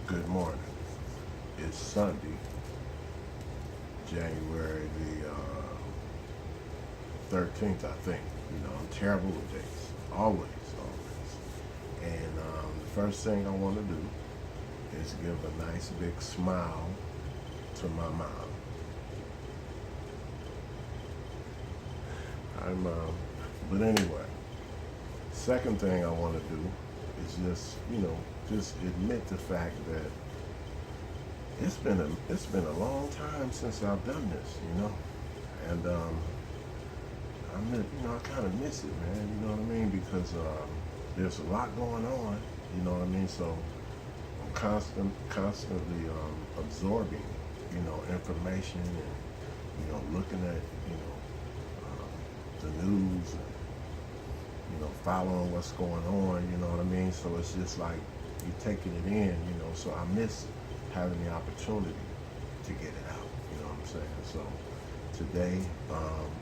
Good morning. It's Sunday, January the 13th, I think. I'm terrible with dates. Always, always. And the first thing I want to do is give a nice big smile to my mom. But anyway, second thing I want to do is just admit the fact that it's been a long time since I've done this. And I kind of miss it, man. You know what I mean? Because there's a lot going on. You know what I mean? So I'm constantly absorbing, information and looking at um, the news and following what's going on. You know what I mean? So it's just like you're taking it in. So I miss having the opportunity to get it out. You know what I'm saying? So today,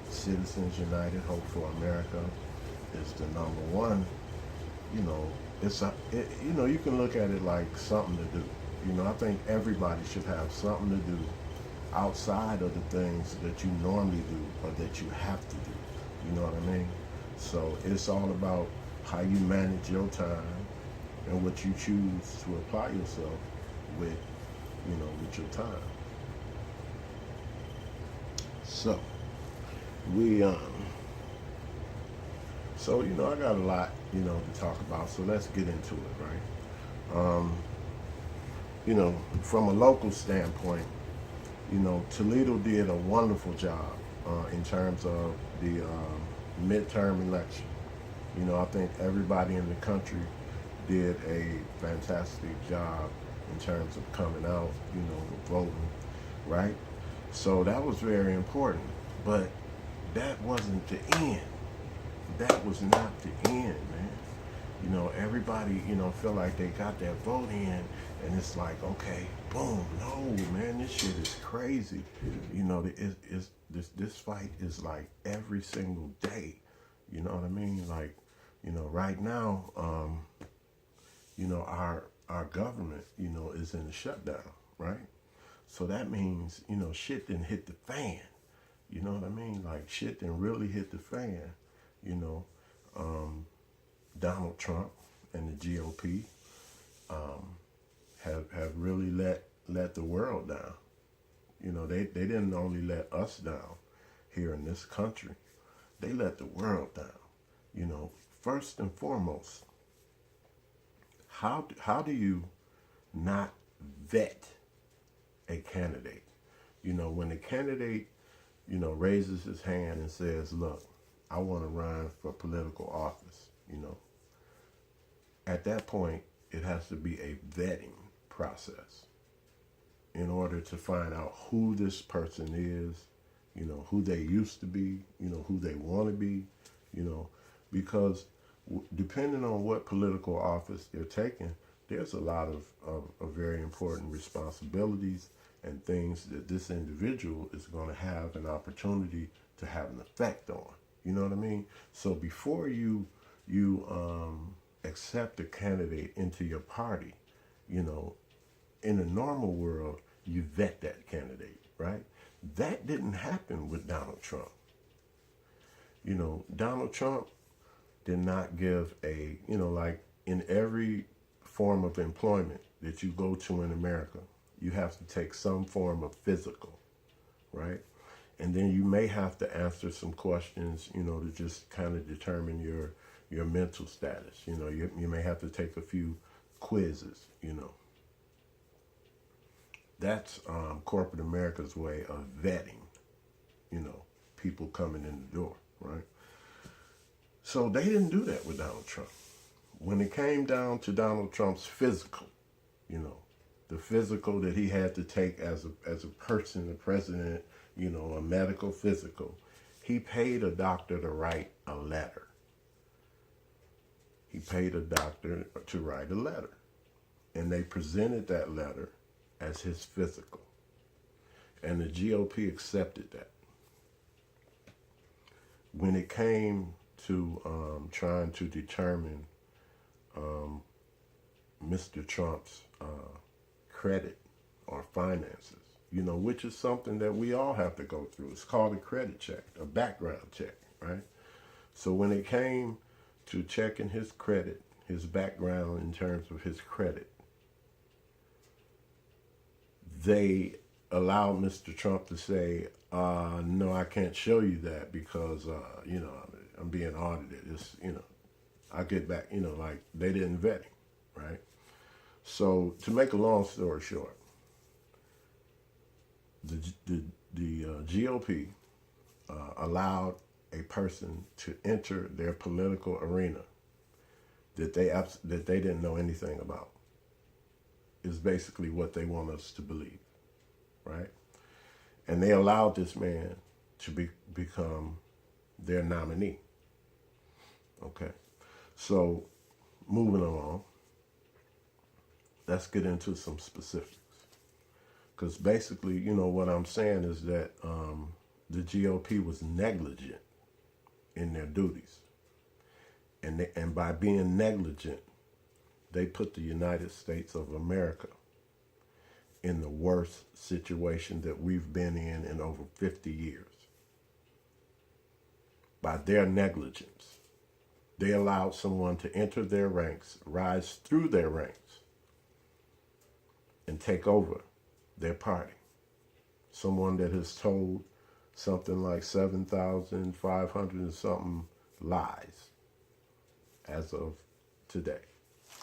Citizens United, Hope for America is the number one. You know, you can look at it like something to do. I think everybody should have something to do outside of the things that you normally do or that you have to do. You know what I mean? So it's all about how you manage your time and what you choose to apply yourself with, with your time. So we I got a lot, to talk about. So let's get into it, right? From a local standpoint, Toledo did a wonderful job in terms of the midterm election. I think everybody in the country did a fantastic job in terms of coming out, voting, right? So that was very important. But that wasn't the end. That was not the end, man. Everybody, feel like they got that vote in, and it's like, okay, boom, no, man, this shit is crazy. This fight is like every single day. You know what I mean? Like, right now, our government, is in a shutdown, right? So that means, shit didn't hit the fan. You know what I mean? Like shit didn't really hit the fan. You know, Donald Trump and the GOP have really let the world down. They didn't only let us down here in this country. They let the world down. First and foremost, how do you not vet a candidate? When a candidate, raises his hand and says, look, I want to run for political office, at that point, it has to be a vetting process in order to find out who this person is, who they used to be, who they want to be, you know, because depending on what political office they're taking, there's a lot of very important responsibilities and things that this individual is going to have an opportunity to have an effect on. You know what I mean? So before you accept a candidate into your party, you know, in a normal world, you vet that candidate, right? That didn't happen with Donald Trump. Donald Trump did not give like in every form of employment that you go to in America, you have to take some form of physical, right? And then you may have to answer some questions, to just kind of determine your mental status. You may have to take a few quizzes. That's corporate America's way of vetting, people coming in the door, right? So they didn't do that with Donald Trump. When it came down to Donald Trump's physical, you know, the physical that he had to take as a person, a president, a medical physical, he paid a doctor to write a letter. He paid a doctor to write a letter. And they presented that letter as his physical. And the GOP accepted that. When it came to trying to determine Mr. Trump's credit or finances, which is something that we all have to go through. It's called a credit check, a background check, right? So when it came to checking his credit, his background in terms of his credit, they allowed Mr. Trump to say, no, I can't show you that because, I'm being audited. It's, I get back, like they didn't vet him, right? So to make a long story short, the GOP allowed a person to enter their political arena that they didn't know anything about. Is basically what they want us to believe, right? And they allowed this man to become their nominee. Okay, so moving along, let's get into some specifics. Because basically, what I'm saying is that the GOP was negligent in their duties. And by being negligent, they put the United States of America in the worst situation that we've been in over 50 years. By their negligence, they allowed someone to enter their ranks, rise through their ranks, and take over their party. Someone that has told something like 7,500 and something lies as of today,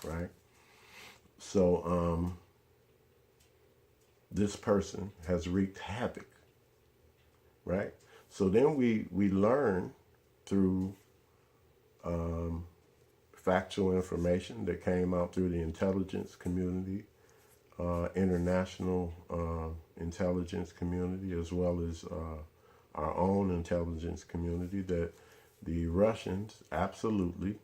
right? So this person has wreaked havoc, right? So then we learn through factual information that came out through the intelligence community, international intelligence community, as well as our own intelligence community, that the Russians absolutely,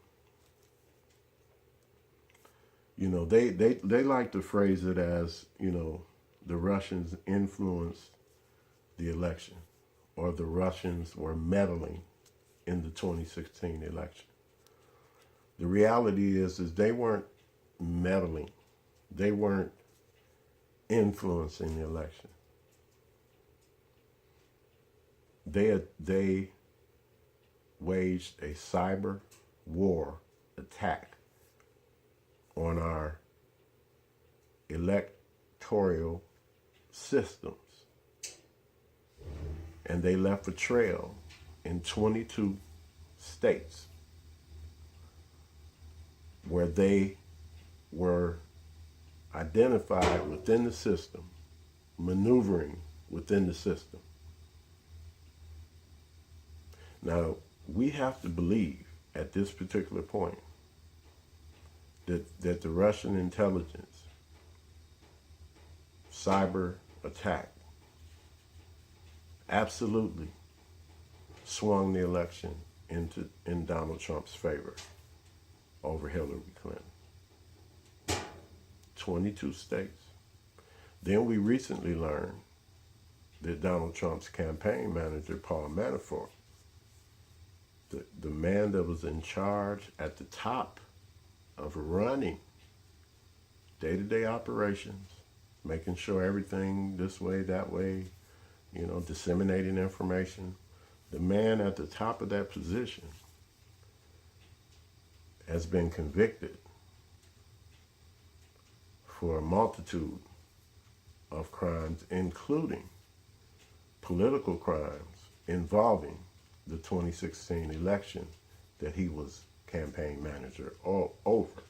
they like to phrase it as, the Russians influenced the election, or the Russians were meddling in the 2016 election. The reality is they weren't meddling. They weren't influencing the election. They waged a cyber war attack on our electoral systems. And they left a trail in 22 states where they were identified within the system, maneuvering within the system. Now, we have to believe at this particular point that the Russian intelligence cyber attack absolutely swung the election in Donald Trump's favor over Hillary Clinton. 22 states. Then we recently learned that Donald Trump's campaign manager, Paul Manafort, the man that was in charge at the top of running day-to-day operations, making sure everything this way, that way, disseminating information. The man at the top of that position has been convicted for a multitude of crimes, including political crimes involving the 2016 election that he was campaign manager over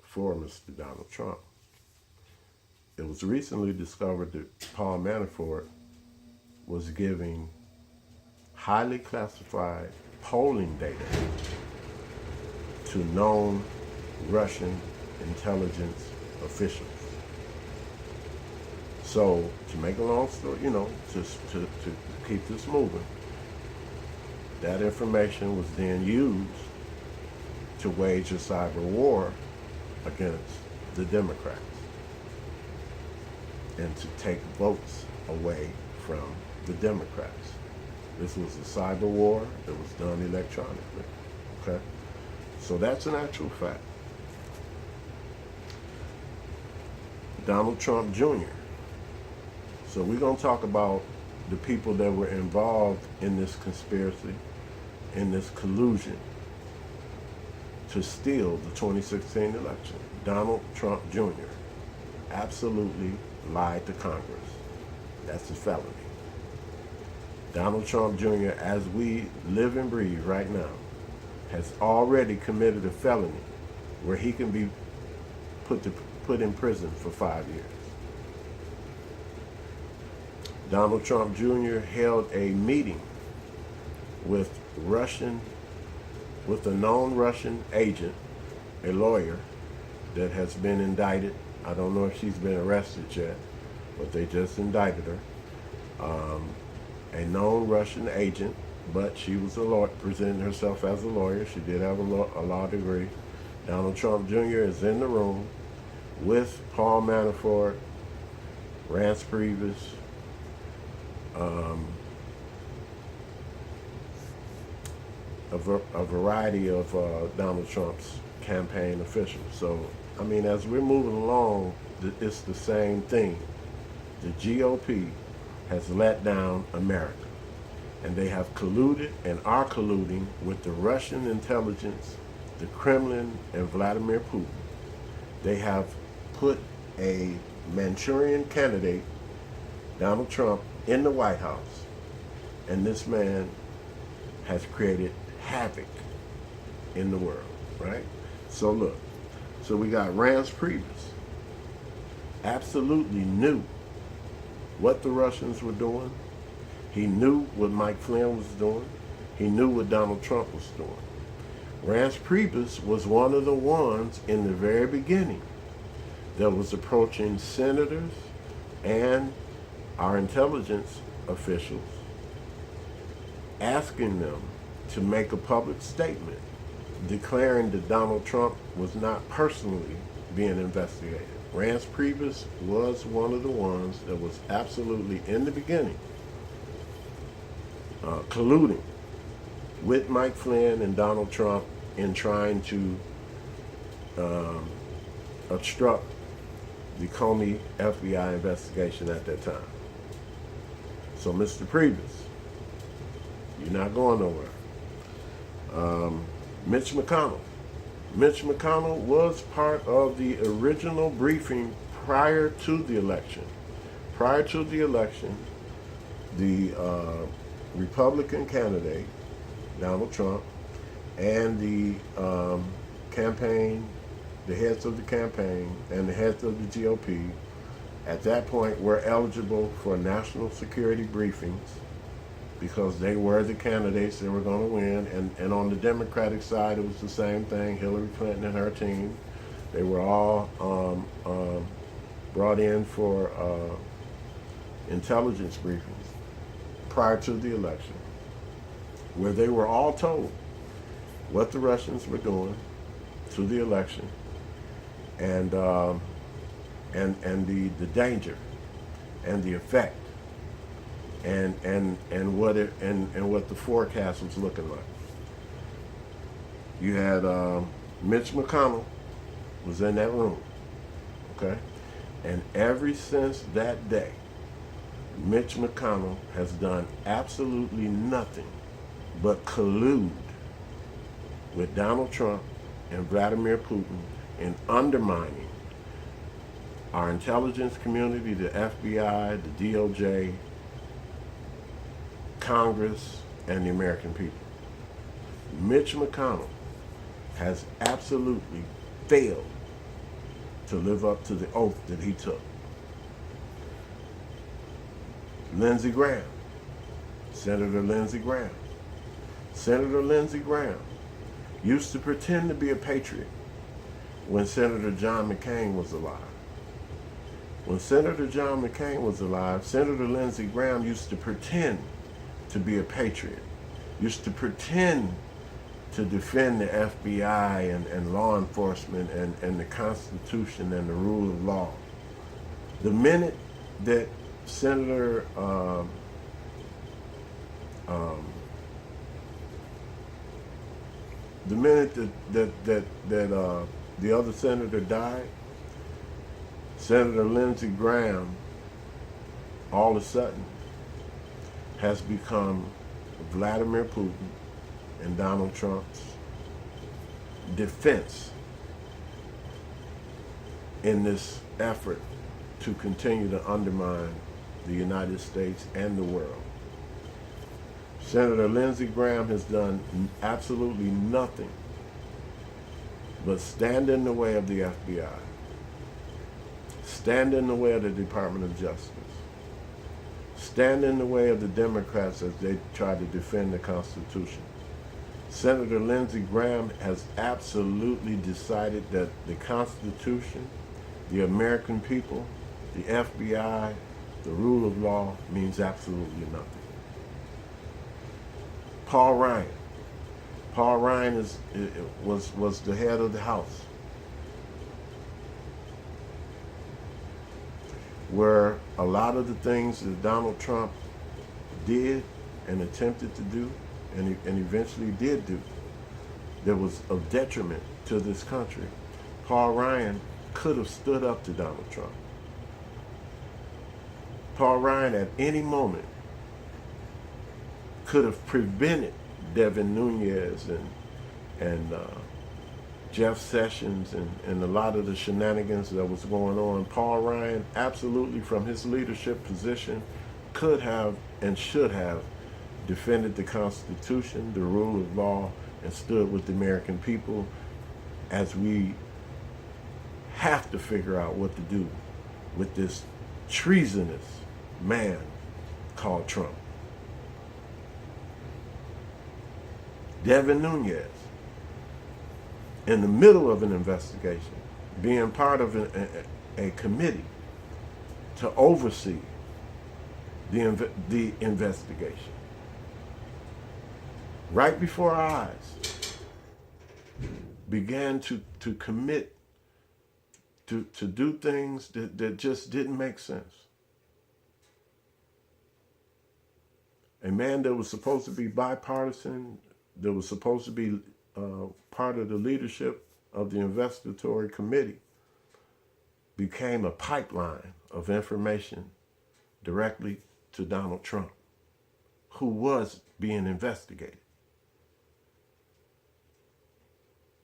for Mr. Donald Trump. It was recently discovered that Paul Manafort was giving highly classified polling data to known Russian intelligence officials. So, to make a long story, just to keep this moving, that information was then used to wage a cyber war against the Democrats and to take votes away from the Democrats. This was a cyber war that was done electronically, okay? So that's an actual fact. Donald Trump Jr. So we're going to talk about the people that were involved in this conspiracy, in this collusion to steal the 2016 election. Donald Trump Jr. absolutely lied to Congress. That's a felony. Donald Trump Jr., as we live and breathe right now, has already committed a felony where he can be put in prison for 5 years. Donald Trump Jr. held a meeting with a known Russian agent, a lawyer that has been indicted. I don't know if she's been arrested yet, but they just indicted her. A known Russian agent, but she was a lawyer, presenting herself as a lawyer. She did have a law degree. Donald Trump Jr. is in the room with Paul Manafort, Reince Priebus, a variety of Donald Trump's campaign officials. So, I mean, as we're moving along, it's the same thing. The GOP has let down America, and they have colluded and are colluding with the Russian intelligence, the Kremlin, and Vladimir Putin. They have put a Manchurian candidate, Donald Trump, in the White House, and this man has created havoc in the world, right? So look, so we got Reince Priebus, absolutely knew what the Russians were doing. He knew what Mike Flynn was doing. He knew what Donald Trump was doing. Reince Priebus was one of the ones in the very beginning that was approaching senators and our intelligence officials, asking them to make a public statement declaring that Donald Trump was not personally being investigated. Reince Priebus was one of the ones that was absolutely in the beginning colluding with Mike Flynn and Donald Trump in trying to obstruct the Comey FBI investigation at that time. So, Mr. Priebus, you're not going nowhere. Mitch McConnell. Mitch McConnell was part of the original briefing prior to the election. Prior to the election, the Republican candidate, Donald Trump, and the campaign, the heads of the campaign and the heads of the GOP, at that point were eligible for national security briefings because they were the candidates that were going to win. And on the Democratic side, it was the same thing. Hillary Clinton and her team, they were all brought in for intelligence briefings prior to the election, where they were all told what the Russians were doing to the election and the danger and the effect and what the forecast was looking like. You had Mitch McConnell was in that room, okay? And ever since that day, Mitch McConnell has done absolutely nothing but collude with Donald Trump and Vladimir Putin in undermining our intelligence community, the FBI, the DOJ, Congress, and the American people. Mitch McConnell has absolutely failed to live up to the oath that he took. Lindsey Graham, Senator Lindsey Graham. Senator Lindsey Graham used to pretend to be a patriot when Senator John McCain was alive. When Senator John McCain was alive, Senator Lindsey Graham used to pretend to be a patriot, used to pretend to defend the FBI and law enforcement and the Constitution and the rule of law. The minute that Senator the minute that the other senator died, Senator Lindsey Graham, all of a sudden, has become Vladimir Putin and Donald Trump's defense in this effort to continue to undermine the United States and the world. Senator Lindsey Graham has done absolutely nothing but stand in the way of the FBI, stand in the way of the Department of Justice, stand in the way of the Democrats as they try to defend the Constitution. Senator Lindsey Graham has absolutely decided that the Constitution, the American people, the FBI, the rule of law means absolutely nothing. Paul Ryan. Paul Ryan was the head of the House, where a lot of the things that Donald Trump did and attempted to do and eventually did do that was of detriment to this country, Paul Ryan could have stood up to Donald Trump. Paul Ryan at any moment could have prevented Devin Nunes and Jeff Sessions and a lot of the shenanigans that was going on. Paul Ryan absolutely, from his leadership position, could have and should have defended the Constitution, the rule of law, and stood with the American people as we have to figure out what to do with this treasonous man called Trump. Devin Nunes, in the middle of an investigation, being part of a committee to oversee the investigation, right before our eyes, began to commit to do things that just didn't make sense. A man that was supposed to be bipartisan, that was supposed to be part of the leadership of the investigatory committee, became a pipeline of information directly to Donald Trump, who was being investigated.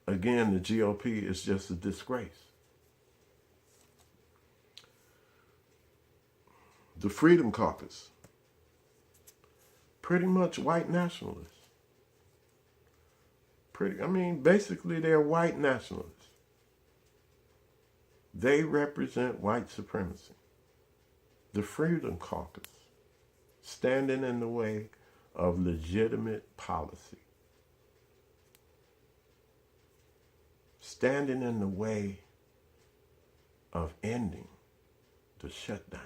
Again, the GOP is just a disgrace. The Freedom Caucus, pretty much white nationalists. Basically they're white nationalists. They represent white supremacy. The Freedom Caucus, standing in the way of legitimate policy, standing in the way of ending the shutdown.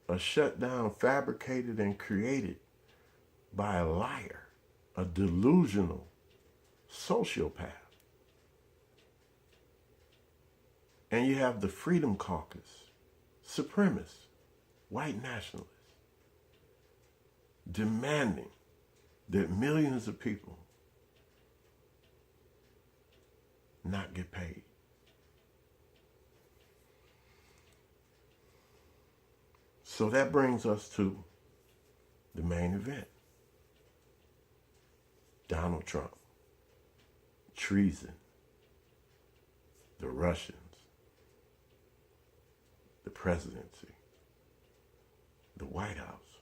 A shutdown fabricated and created by a liar, a delusional sociopath. And you have the Freedom Caucus, supremacists, white nationalists, demanding that millions of people not get paid. So that brings us to the main event. Donald Trump, treason, the Russians, the presidency, the White House,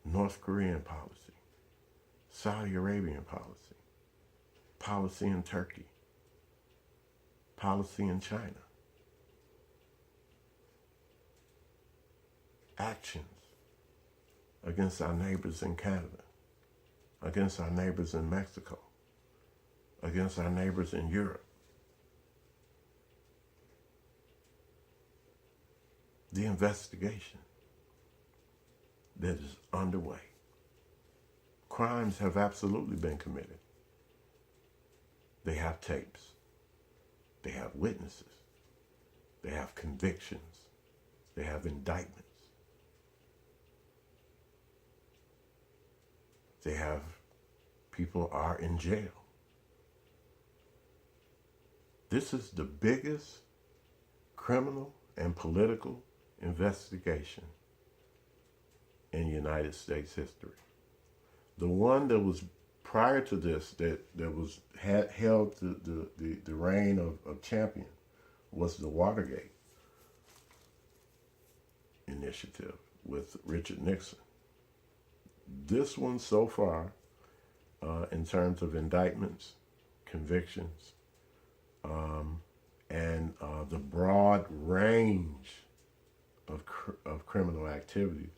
North Korean policy, Saudi Arabian policy, policy in Turkey, policy in China, actions against our neighbors in Canada, against our neighbors in Mexico, against our neighbors in Europe. The investigation that is underway. Crimes have absolutely been committed. They have tapes. They have witnesses. They have convictions. They have indictments. They have people are in jail. This is the biggest criminal and political investigation in United States history. The one that was prior to this that was held the reign of champion was the Watergate initiative with Richard Nixon. This one so far, in terms of indictments, convictions, and the broad range of criminal activity,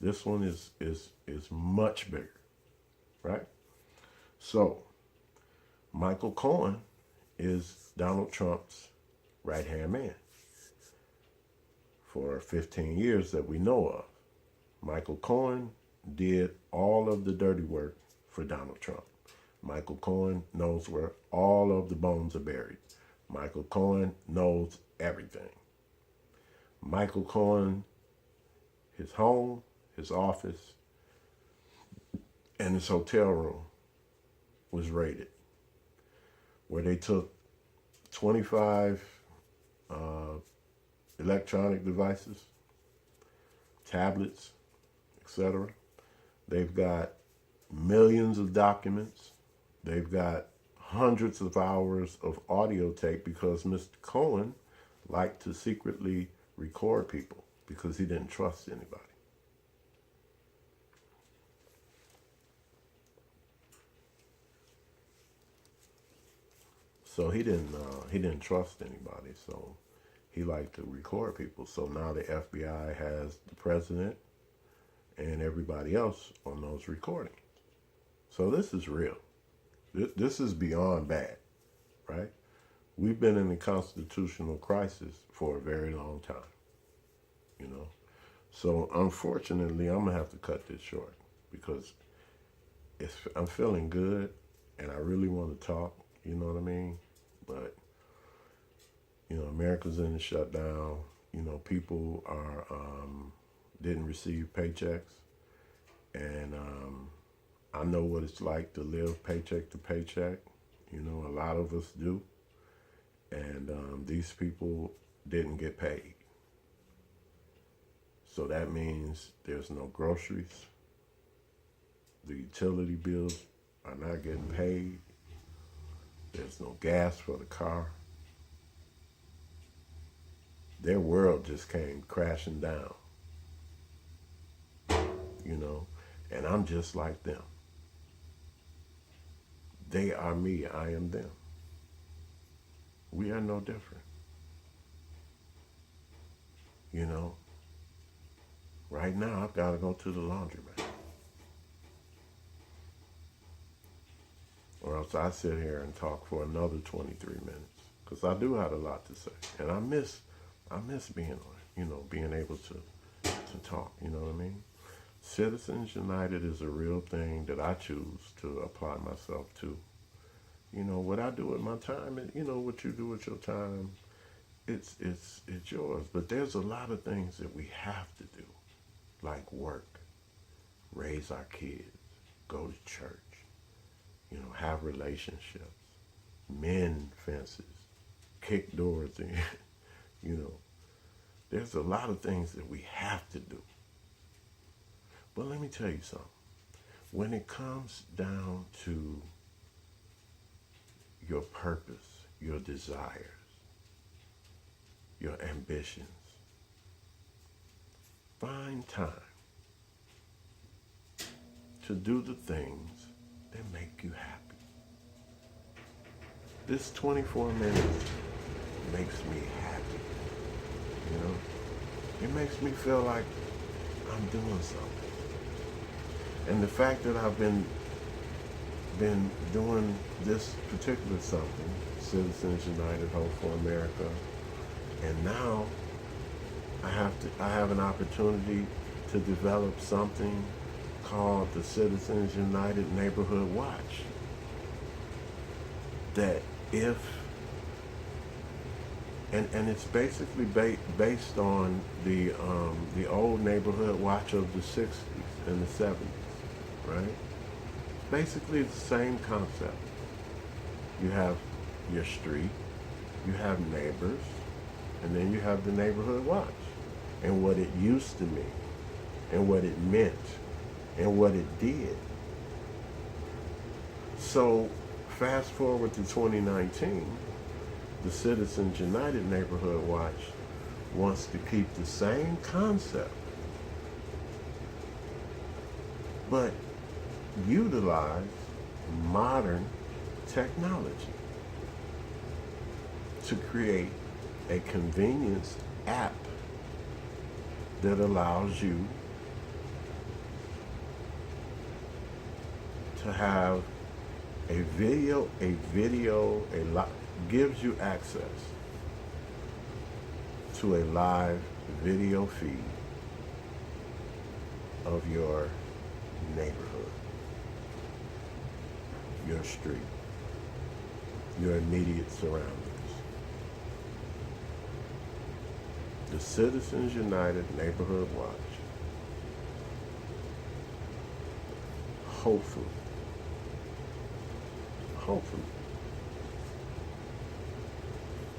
this one is much bigger, right? So, Michael Cohen is Donald Trump's right-hand man for 15 years that we know of. Michael Cohen did all of the dirty work for Donald Trump. Michael Cohen knows where all of the bones are buried. Michael Cohen knows everything. Michael Cohen, his home, his office, and his hotel room was raided, where they took 25 electronic devices, tablets, etc. They've got millions of documents. They've got hundreds of hours of audio tape because Mr. Cohen liked to secretly record people because he didn't trust anybody. So he didn't trust anybody. So he liked to record people. So now the FBI has the president and everybody else on those recordings. So this is real. This is beyond bad, right? We've been in a constitutional crisis for a very long time, you know. So unfortunately, I'm gonna have to cut this short because I'm feeling good and I really want to talk, you know what I mean? But, you know, America's in a shutdown. You know, people are didn't receive paychecks, and I know what it's like to live paycheck to paycheck. You know, a lot of us do, and these people didn't get paid. So that means there's no groceries. The utility bills are not getting paid. There's no gas for the car. Their world just came crashing down, you know, and I'm just like them. They are me, I am them. We are no different. You know, right now I've got to go to the laundromat. Or else I sit here and talk for another 23 minutes. Because I do have a lot to say. And I miss being on, you know, being able to talk, you know what I mean? Citizens United is a real thing that I choose to apply myself to. You know, what I do with my time, you know, what you do with your time, it's yours. But there's a lot of things that we have to do, like work, raise our kids, go to church, you know, have relationships, mend fences, kick doors in, you know. There's a lot of things that we have to do. But let me tell you something. When it comes down to your purpose, your desires, your ambitions, find time to do the things that make you happy. This 24 minutes makes me happy, you know? It makes me feel like I'm doing something. And the fact that I've been doing this particular something, Citizens United, Hope for America, and now I have an opportunity to develop something called the Citizens United Neighborhood Watch. That and it's basically based on the old neighborhood watch of the 60s and the 70s, right? Basically, it's the same concept. You have your street, you have neighbors, and then you have the neighborhood watch and what it used to mean and what it meant and what it did. So fast forward to 2019, the Citizens United Neighborhood Watch wants to keep the same concept, but utilize modern technology to create a convenience app that allows you to have gives you access to a live video feed of your neighborhood, your street, your immediate surroundings. The Citizens United Neighborhood Watch hopefully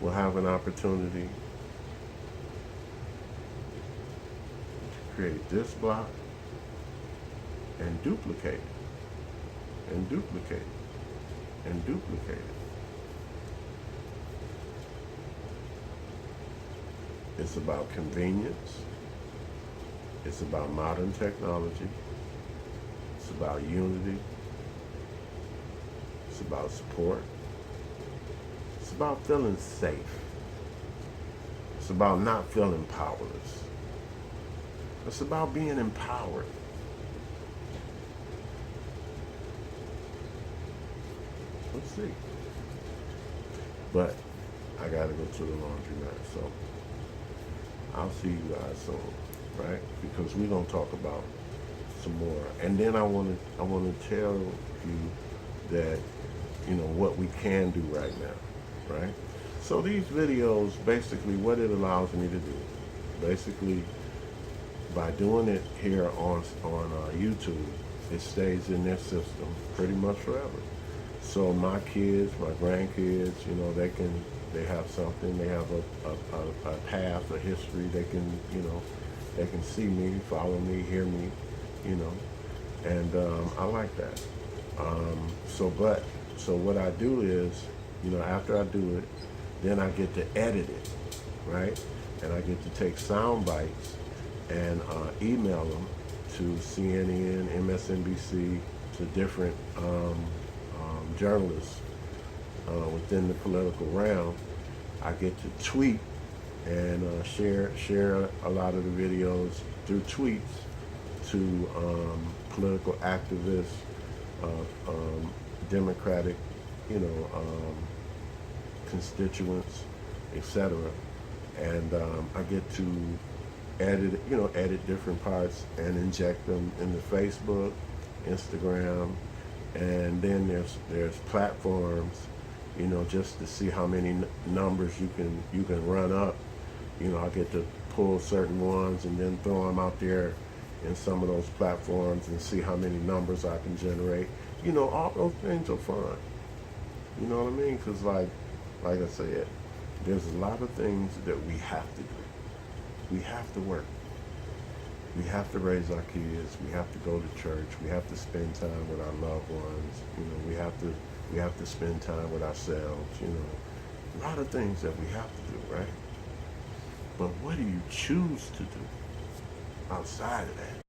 will have an opportunity to create this block and duplicate it and duplicate it and duplicate it. It's about convenience. It's about modern technology. It's about unity. It's about support. It's about feeling safe. It's about not feeling powerless. It's about being empowered. Let's see. But I gotta go to the laundromat, so I'll see you guys soon, right? Because we're gonna talk about some more, and then I want to tell you that what we can do right now, right? So these videos, basically, what it allows me to do, basically, by doing it here on YouTube, it stays in their system pretty much forever. So my kids, my grandkids, they have something, they have a path, a history. They can see me, follow me, hear me, and I like that. So what I do is, after I do it, then I get to edit it, right? And I get to take sound bites and email them to CNN, MSNBC, to different journalists within the political realm. I get to tweet and share a lot of the videos through tweets to political activists, Democratic, constituents, etc. And I get to edit different parts and inject them into Facebook, Instagram, and then there's platforms, just to see how many numbers you can run up. I get to pull certain ones and then throw them out there in some of those platforms and see how many numbers I can generate. All those things are fun. You know what I mean? Because like I said, there's a lot of things that we have to do. We have to work. We have to raise our kids. We have to go to church. We have to spend time with our loved ones. We have to spend time with ourselves. A lot of things that we have to do, right? But what do you choose to do outside of that?